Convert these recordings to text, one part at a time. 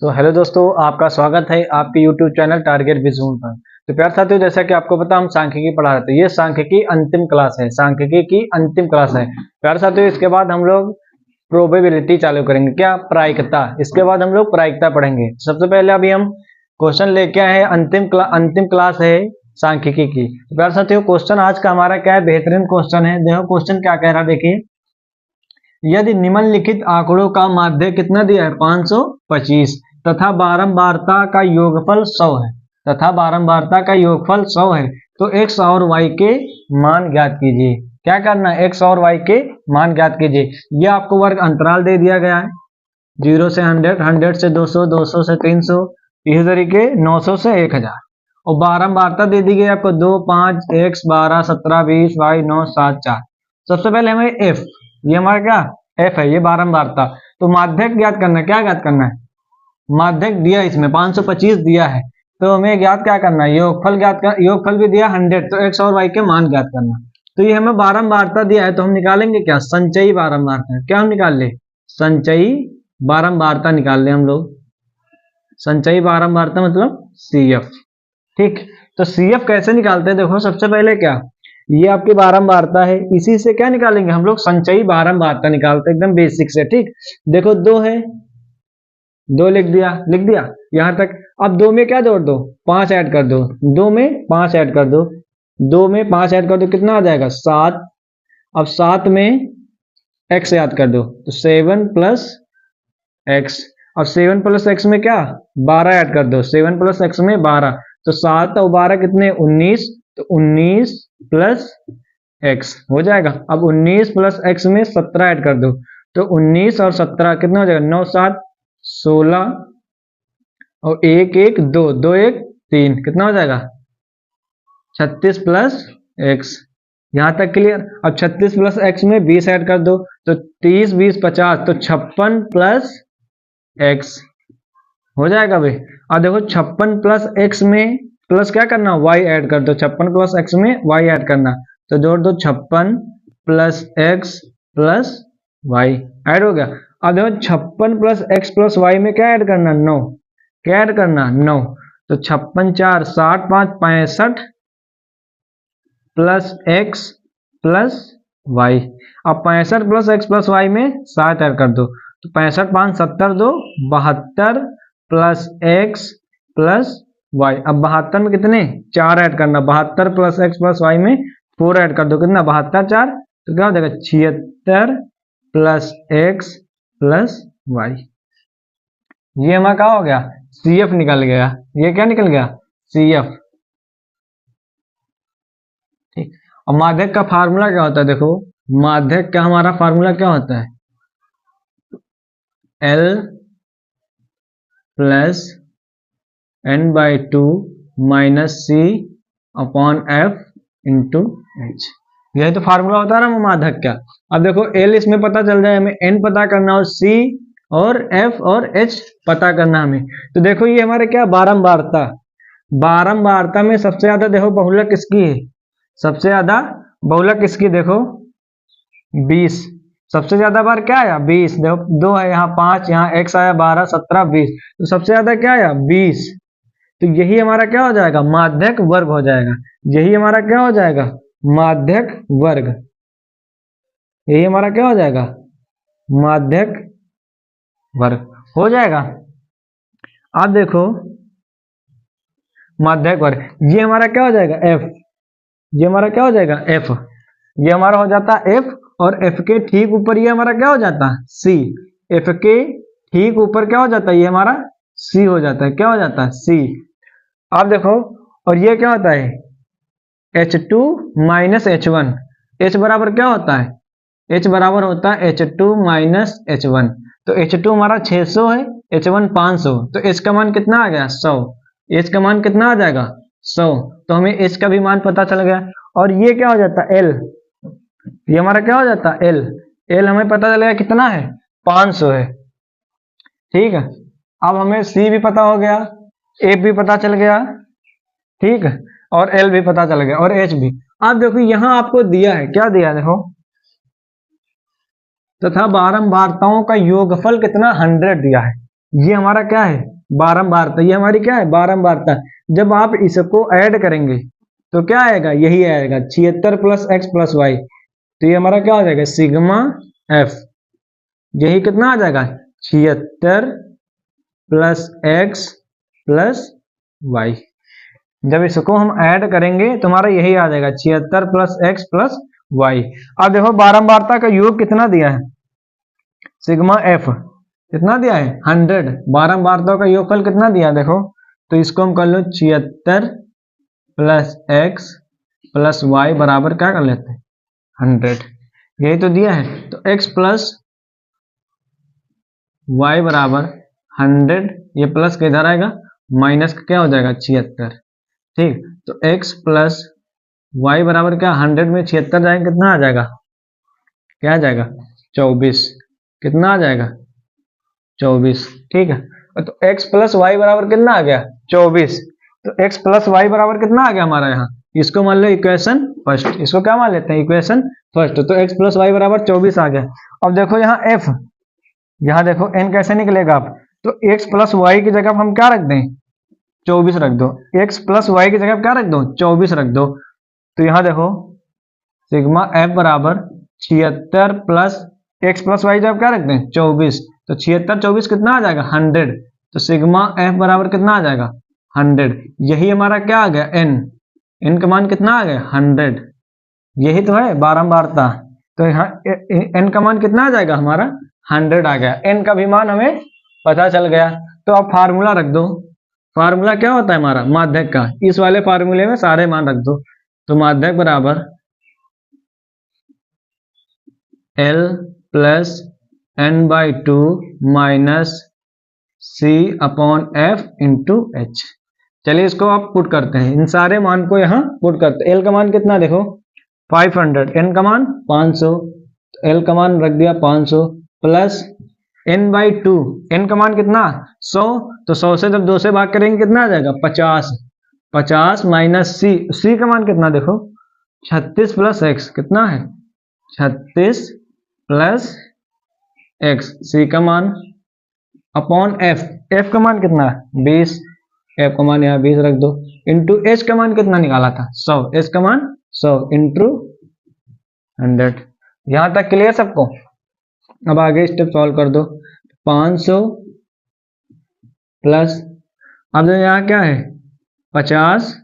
तो हेलो दोस्तों, आपका स्वागत है आपके YouTube चैनल टारगेट विजूम पर। तो प्यार साथियों, जैसा कि आपको पता हम सांख्यिकी पढ़ा रहे थे। ये सांख्यिकी अंतिम क्लास है, सांख्यिकी की अंतिम क्लास है प्यार साथियों। इसके बाद हम लोग प्रोबेबिलिटी चालू करेंगे, क्या प्रायिकता। इसके बाद हम लोग प्रायिकता पढ़ेंगे। सबसे पहले अभी हम क्वेश्चन लेके आए हैं, अंतिम क्लास है सांख्यिकी की। प्यार साथियों, क्वेश्चन आज का हमारा क्या है, बेहतरीन क्वेश्चन है। देखो क्वेश्चन क्या कह रहा है, देखिए। यदि निम्नलिखित आंकड़ों का माध्य कितना दिया है 525 तथा बारंबारता का योगफल 100 है, तथा बारंबारता का योगफल 100 है, तो x और y के मान ज्ञात कीजिए। क्या करना है, x और y के मान ज्ञात कीजिए। यह आपको वर्ग अंतराल दे दिया गया है, 0 से 100, 100 से 200, 200 से 300, इसी तरीके 900 से 1000। और बारंबारता दे दी गई आपको 2, 5, x, 12, 17, 20, y, 9, 7, 4। सबसे पहले हमें f, ये हमारा क्या f है, ये बारंबारता। तो माध्यक ज्ञात करना है। क्या ज्ञात करना है, माध्यक दिया इसमें 525 दिया है, तो हमें ज्ञात क्या करना है, योगफल ज्ञात कर। योगफल भी दिया 100, तो x और y के मान ज्ञात करना। तो ये हमें बारंबारता दिया है, तो हम निकालेंगे क्या, संचयी बारंबारता। क्या हम निकाल ले, संचयी बारंबारता निकाल ले हम लोग। संचयी बारंबारता मतलब CF। ठीक, तो CF कैसे निकालते हैं, देखो सबसे पहले क्या, ये आपकी बारंबारता है, इसी से क्या निकालेंगे हम लोग, संचयी बारंबारता निकालते हैं, एकदम बेसिक से। ठीक, देखो 2 है, 2 लिख दिया यहां तक। अब 2 में क्या जोड़ दो, 5 ऐड कर दो, 2 में 5 ऐड कर दो, 2 में 5 ऐड कर दो, कितना आ जाएगा 7। अब 7 में x याद कर दो, तो 7 प्लस x। अब 7 प्लस x में क्या, 12 ऐड कर दो, 7 प्लस x में 12, तो 7 और 12 कितने 19, तो 19 प्लस x हो जाएगा। अब 19 प्लस x में 17 ऐड कर दो, तो 19 और 17 कितना हो जाएगा, 9, 7, 16 और 1, 1, 2, 2, 1, 3, कितना हो जाएगा 36 प्लस x। यहां तक क्लियर। अब 36 प्लस x में 20 ऐड कर दो, तो 30, 20, 50, तो 56 प्लस x हो जाएगा भाई। अब देखो 56 प्लस x में प्लस क्या करना, y ऐड कर दो, 56 प्लस x में y ऐड करना, तो जोड़ दो 56 plus x plus y add हो गया। अब देखो 56 प्लस x प्लस y में क्या ऐड करना, 9। क्या ऐड करना, 9। तो 56, 4, 60, 5, 65 प्लस x प्लस y। अब 65 प्लस x प्लस y में 7 ऐड कर दो, तो 65, 5, 70, 2, 72 प्लस x प्लस y। अब 72 में कितने 4 ऐड करना, 72 प्लस x प्लस y में 4 ऐड कर दो, कितना 72, 4, तो क्या हो जाएगा 76 प्लस x प्लस y। ये हमारा क्या हो गया, CF निकल गया। ये क्या निकल गया, CF। ठीक, और माध्यक का फार्मूला क्या होता है, देखो माध्यक का हमारा फार्मूला क्या होता है, L plus n/2 minus C upon F into H। यही तो फार्मूला होता है ना माध्यक का। अब देखो L इसमें पता चल जाए, हमें n पता करना और C और F और H पता करना हमें। तो देखो ये हमारे क्या, बारंबारता। बारंबारता में सबसे ज्यादा देखो बहुलक किसकी है, सबसे ज्यादा बहुलक किसकी, देखो 20। सबसे ज्यादा बार क्या आया, 20। देखो 2 है यहाँ, 5 यहाँ, x आया 12, 17, 20, तो सबसे ज्यादा क्या आया 20। तो यही हमारा क्या हो जाएगा, माध्यक वर्ग हो जाएगा। यही हमारा क्या हो जाएगा, माध्यक वर्ग। यही हमारा क्या हो जाएगा, माध्यक वर्ग हो जाएगा। आप देखो माध्यक वर्ग, ये हमारा क्या हो जाएगा f। ये हमारा क्या हो जाएगा f। ये हमारा हो जाता है f, और f के ठीक ऊपर ये हमारा क्या हो जाता है c। f के ठीक ऊपर क्या हो जाता है, ये हमारा c हो जाता है। क्या हो जाता है, c। आप देखो, और ये क्या होता है H2 माइनस H1। H बराबर क्या होता है, H बराबर होता है H2 माइनस H1। तो H2 हमारा 600 है, H1 500, तो H का मान कितना आ गया 100। H का मान कितना आ जाएगा 100, तो हमें H का भी मान पता चल गया। और ये क्या हो जाता है L, ये हमारा क्या हो जाता है L। L हमें पता चलेगा कितना है 500 है। ठीक है, अब हमें C भी पता हो गया, F भी पता चल गया, ठीक है, और L भी पता चल गया, और H भी। अब देखो यहां आपको दिया है, क्या दिया है देखो, तथा बारंबारताओं का योगफल कितना 100 दिया है। ये हमारा क्या है, बारंबारता, ये हमारी क्या है बारंबारता। जब आप इसको ऐड करेंगे तो क्या आएगा, यही आएगा 76 प्लस एक्स प्लस वाई। तो ये हमारा क्या हो जाएगा सिग्मा एफ, यही कितना आ जाएगा 76 प्लस एक्स प्लस वाई। जब इसको हम ऐड करेंगे तो हमारा यही आ जाएगा 76 प्लस एक्स प्लस वाई। अब देखो बारंबारता का योग कितना दिया है, सिग्मा एफ कितना दिया है 100। बारंबारता का योगफल कितना दिया देखो, तो इसको हम कर लो 76 प्लस एक्स प्लस वाई बराबर क्या कर लेते हैं 100, यही तो दिया है। तो x प्लस वाई बराबर 100, ये प्लस का इधर आएगा माइनस का क्या हो जाएगा 76, ठीक। तो x प्लस वाई बराबर क्या 100 में 76 जाएगा कितना आ जाएगा, क्या आ जाएगा 24, कितना आ जाएगा 24, ठीक है। तो x प्लस वाई बराबर कितना आ गया 24। तो x प्लस वाई बराबर कितना आ गया हमारा यहाँ, इसको मान लो इक्वेशन फर्स्ट, इसको क्या मान लेते हैं इक्वेशन फर्स्ट। तो x प्लस वाई बराबर 24 आ गया। अब देखो यहाँ f, यहाँ देखो n कैसे निकलेगा आप, तो x प्लस वाई की जगह हम क्या रख दें 24 रख दो, x प्लस वाई की जगह क्या रख दो 24 रख दो। तो यहाँ देखो सिग्मा f बराबर 76 प्लस x प्लस वाई जब क्या रख दें 24, तो 76 24 कितना आ जाएगा 100। तो सिग्मा f बराबर कितना आ जाएगा 100, यही हमारा क्या आ गया n का मान कितना आ गया 100, यही तो है बारंबारता। तो यहाँ n का मान कितना आ जाएगा हमारा 100 आ गया, n का भी मान हमें पता चल गया। तो अब फार्मूला रख दो, फार्मूला क्या होता है हमारा माध्यक का, इस वाले फार्मूले में सारे मान रख दो। तो माध्यक बराबर L plus n/2 minus C upon F into H. चलिए इसको आप पुट करते हैं, इन सारे मान को यहाँ पुट करते हैं। L का मान कितना देखो 500, n का मान 500, तो L का मान रख दिया 500 प्लस n/2, n का मान कितना 100, तो 100 से जब 2 से भाग करेंगे कितना आ जाएगा 50, 50 माइनस C का मान कितना देखो 36 प्लस x कितना है 36 प्लस x, C का मान अपॉन F का मान कितना है 20, F का मान यहाँ 20 रख दो, इंटू H का मान कितना निकाला था 100, H का मान 100 इंटू 100। यहाँ तक क्लियर सबको। अब आगे स्टेप सॉल्व कर दो, 500 प्लस, अब यहाँ क्या है 50,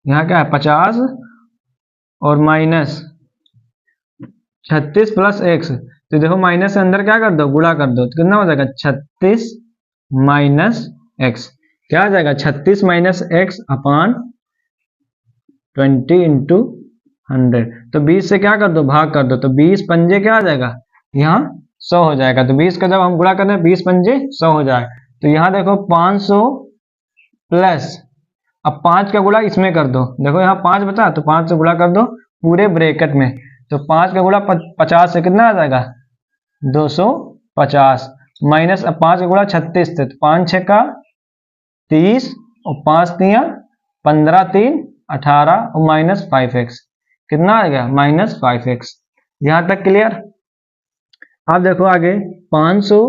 यहाँ क्या है 50 और माइनस 36 प्लस x, तो देखो माइनस से अंदर क्या कर दो गुणा कर दो, तो कितना हो जाएगा 36 माइनस x, क्या आ जाएगा 36 माइनस x अपान 20 इंटू 100। तो 20 से क्या कर दो भाग कर दो, तो 20 पंजे क्या आ जाएगा यहाँ 100 हो जाएगा। तो 20 का जब हम गुणा करते हैं 20 पंजे 100 हो जाए। तो यहाँ देखो 500 प्लस, अब 5 का गुणा इसमें कर दो, देखो यहाँ 5 बचा तो 5 से गुणा कर दो पूरे ब्रैकेट में, तो 5 का गुणा 50 से कितना आ जाएगा 250, माइनस अब 5 का गुणा 36 से, तो 5 6 का 30 और 5 3 15 3 18 और माइनस 5x, कितना आ गया माइनस 5x। यहां तक क्लियर। अब देखो आगे 500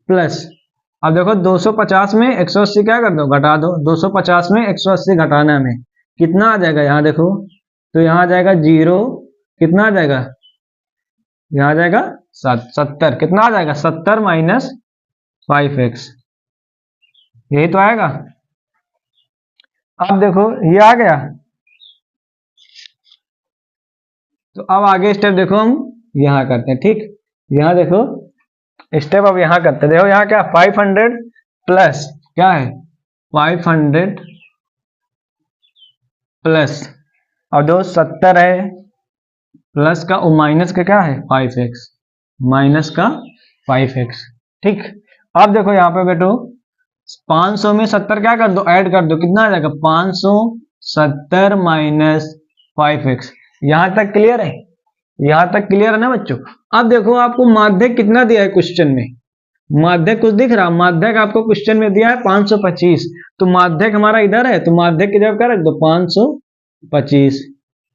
प्लस, अब देखो 250 में 180 क्या कर दो घटा दो, 250 में 180 घटाना में कितना आ जाएगा, यहाँ देखो तो यहाँ आ जाएगा 0, कितना आ जाएगा यहाँ आ जाएगा 70, कितना आ जाएगा 70 माइनस 5x, यही तो आएगा। अब देखो ये आ गया, तो अब आगे स्टेप देखो हम यहाँ करते हैं, ठीक। यहाँ देखो स्टेप अब यहाँ करते हैं, देखो यहाँ क्या 500 प्लस क्या है 500 प्लस, और दो 70 है प्लस का और माइनस का क्या है 5x, माइनस का 5x, ठीक। अब देखो यहाँ पे बेटो 500 में 70 क्या कर दो ऐड कर दो, कितना आ जाएगा 570 माइनस 5x। यहां तक क्लियर है, यहां तक क्लियर है ना बच्चों। अब देखो आपको माध्यक कितना दिया है क्वेश्चन में, माध्यक कुछ दिख रहा, माध्यक आपको क्वेश्चन में दिया है 525, तो माध्यक हमारा इधर है, तो माध्यक की जगह क्या रख दो 525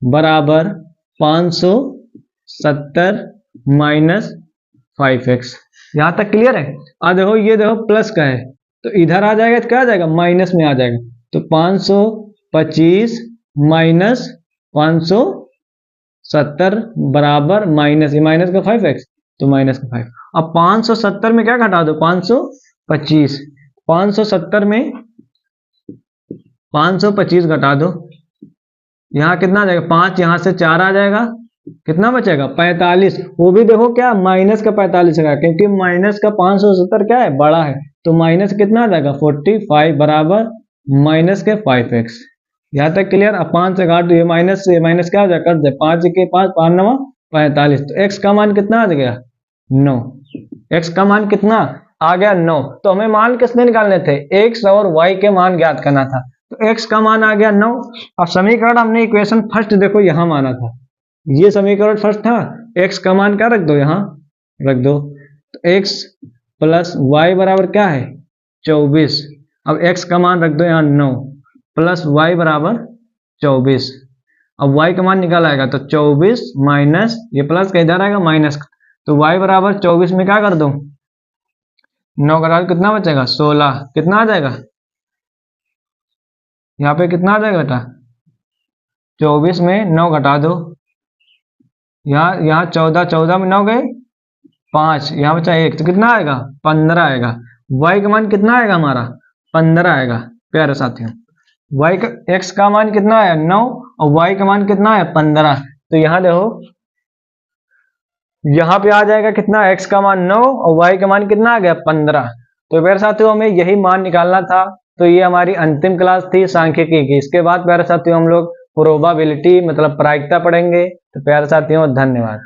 बराबर 570 माइनस 5x। यहाँ तक क्लियर है। अब देखो ये देखो प्लस का है तो इधर आ जाएगा तो क्या आ जाएगा, माइनस में आ जाएगा। तो 525 माइनस 570 बराबर माइनस, ये माइनस का 5x तो माइनस का 5। अब 570 में क्या घटा दो, 525, 570 में 525 घटा दो, यहाँ कितना आ जाएगा, 5 यहाँ से 4 आ जाएगा, कितना बचेगा 45। वो भी देखो क्या माइनस का 45 है, क्योंकि माइनस का 570 क्या है, बड़ा है, तो माइनस कितना आ जाएगा 45 बराबर माइनस के 5x। यहाँ तक क्लियर। अब 5 से घाट, ये माइनस से माइनस क्या हो जाएगा, कट जाए, 5 के 5, 5 9 45, तो x का मान कितना आ गया 9। x का मान कितना आ गया 9। तो हमें मान किसने निकालने थे, x और y के मान ज्ञात करना था। तो x का मान आ गया 9। अब समीकरण हमने इक्वेशन फर्स्ट देखो यहां माना था, ये समीकरण फर्स्ट था, x का मान क्या रख दो, यहां रख दो, तो x प्लस वाई बराबर क्या है 24। अब x का मान रख दो यहाँ 9 प्लस y बराबर 24। अब y का मान निकाल आएगा तो 24 माइनस, ये प्लस का इधर आएगा माइनस, तो y बराबर 24 में क्या कर दो 9 करा, कितना बचेगा 16, कितना आ जाएगा यहाँ पे, कितना आ जाएगा बेटा 24 में 9 घटा दो, यहाँ 14, 14 में 9 गए 5, यहाँ बचा 1, तो कितना आएगा 15 आएगा। y का मान कितना आएगा हमारा 15 आएगा। प्यारे साथियों y का, x का मान कितना आया 9 और y का मान कितना है 15। तो यहाँ देखो यहाँ पे आ जाएगा कितना, x का मान 9 और y का मान कितना आ गया 15। तो प्यारे साथियों हमें यही मान निकालना था। तो ये हमारी अंतिम क्लास थी सांख्यिकी की। इसके बाद प्यारे साथियों हम लोग प्रोबेबिलिटी मतलब प्रायिकता पढ़ेंगे। तो प्यारे साथियों धन्यवाद।